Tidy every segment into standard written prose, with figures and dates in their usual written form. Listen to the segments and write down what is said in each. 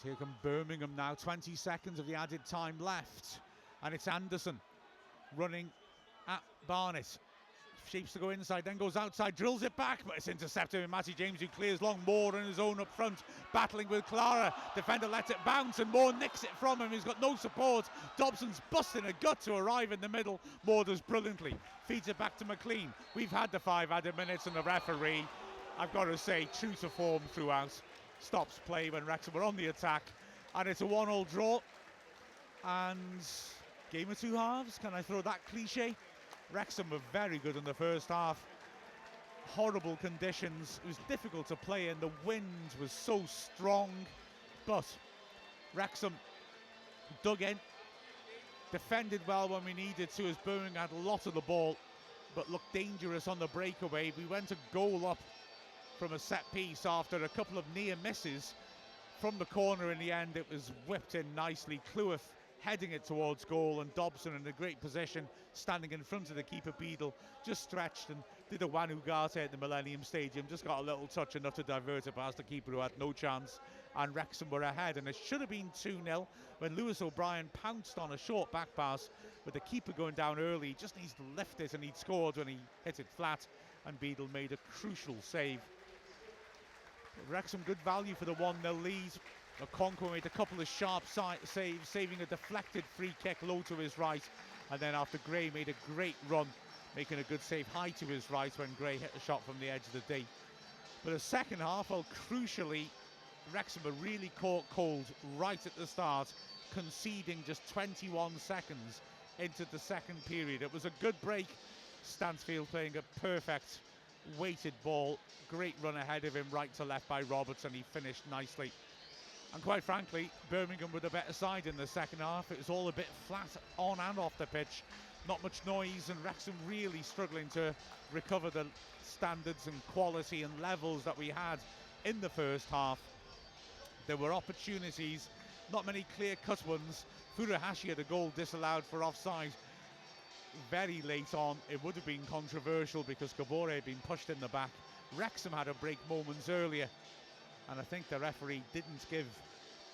Here come Birmingham now, 20 seconds of the added time left. And it's Anderson running at Barnett. Shapes to go inside, then goes outside, drills it back, but it's intercepted with Matty James, who clears long. Moore on his own up front, battling with Clara. Defender lets it bounce and Moore nicks it from him. He's got no support. Dobson's busting a gut to arrive in the middle. Moore does brilliantly. Feeds it back to McLean. We've had the 5 added minutes, and the referee, I've got to say, true to form throughout, stops play when Wrexham were on the attack. And it's a 1-1 draw. And game of two halves, can I throw that cliche? Wrexham were very good in the first half. Horrible conditions. It was difficult to play in. The wind was so strong. But Wrexham dug in, defended well when we needed to, as Birmingham had a lot of the ball, but looked dangerous on the breakaway. We went a goal up from a set piece after a couple of near misses from the corner. In the end, it was whipped in nicely. Cleworth heading it towards goal, and Dobson in a great position, standing in front of the keeper. Beadle just stretched and did a Wanu Garte at the Millennium Stadium, just got a little touch enough to divert it past the keeper, who had no chance, and Wrexham were ahead. And it should have been 2-0 when Lewis O'Brien pounced on a short back pass with the keeper going down early. He just needs to lift it, and he'd scored when he hit it flat, and Beadle made a crucial save. Wrexham good value for the 1-0 lead. Okonkwo made a couple of sharp saves, saving a deflected free kick low to his right, and then after Gray made a great run, making a good save high to his right when Gray hit a shot from the edge of the D. But the second half, well, crucially, Wrexham were really caught cold right at the start, conceding just 21 seconds into the second period. It was a good break. Stansfield playing a perfect weighted ball, great run ahead of him right to left by Roberts, and he finished nicely. And quite frankly, Birmingham were the better side in the second half. It was all a bit flat on and off the pitch, not much noise, and Wrexham really struggling to recover the standards and quality and levels that we had in the first half. There were opportunities, not many clear-cut ones. Furuhashi had a goal disallowed for offside very late on. It would have been controversial because Kabore had been pushed in the back. Wrexham had a break moments earlier, and I think the referee didn't give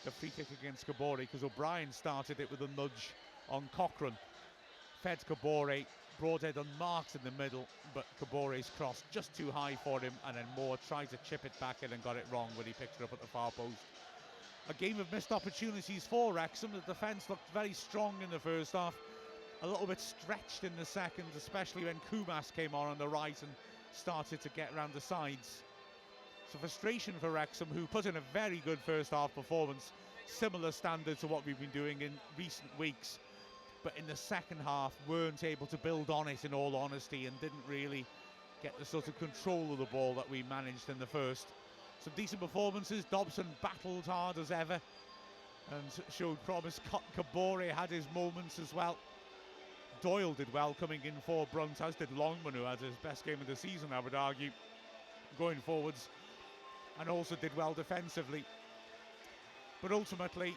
the free kick against Kabore because O'Brien started it with a nudge on Cochrane. Fed Kabore, Broadhead unmarked in the middle, but Kabore's cross just too high for him, and then Moore tried to chip it back in and got it wrong when he picked it up at the far post. A game of missed opportunities for Wrexham. The defence looked very strong in the first half, a little bit stretched in the second, especially when Kumas came on the right and started to get around the sides. So frustration for Wrexham, who put in a very good first half performance, similar standard to what we've been doing in recent weeks, but in the second half weren't able to build on it, in all honesty, and didn't really get the sort of control of the ball that we managed in the first. Some decent performances. Dobson battled hard as ever and showed promise. Kabore had his moments as well. Doyle did well coming in for Brunt, as did Longman, who had his best game of the season, I would argue, going forwards, and also did well defensively. But ultimately,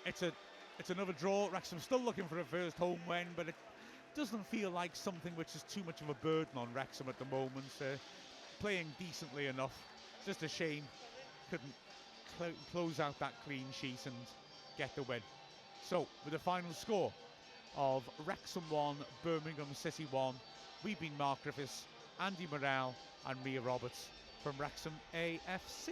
it's another draw. Wrexham still looking for a first home win, but it doesn't feel like something which is too much of a burden on Wrexham at the moment. Playing decently enough. It's just a shame couldn't close out that clean sheet and get the win. So, with the final score of Wrexham 1, Birmingham City 1, we've been Mark Griffiths, Andy Morrell and Mia Roberts from Wrexham AFC.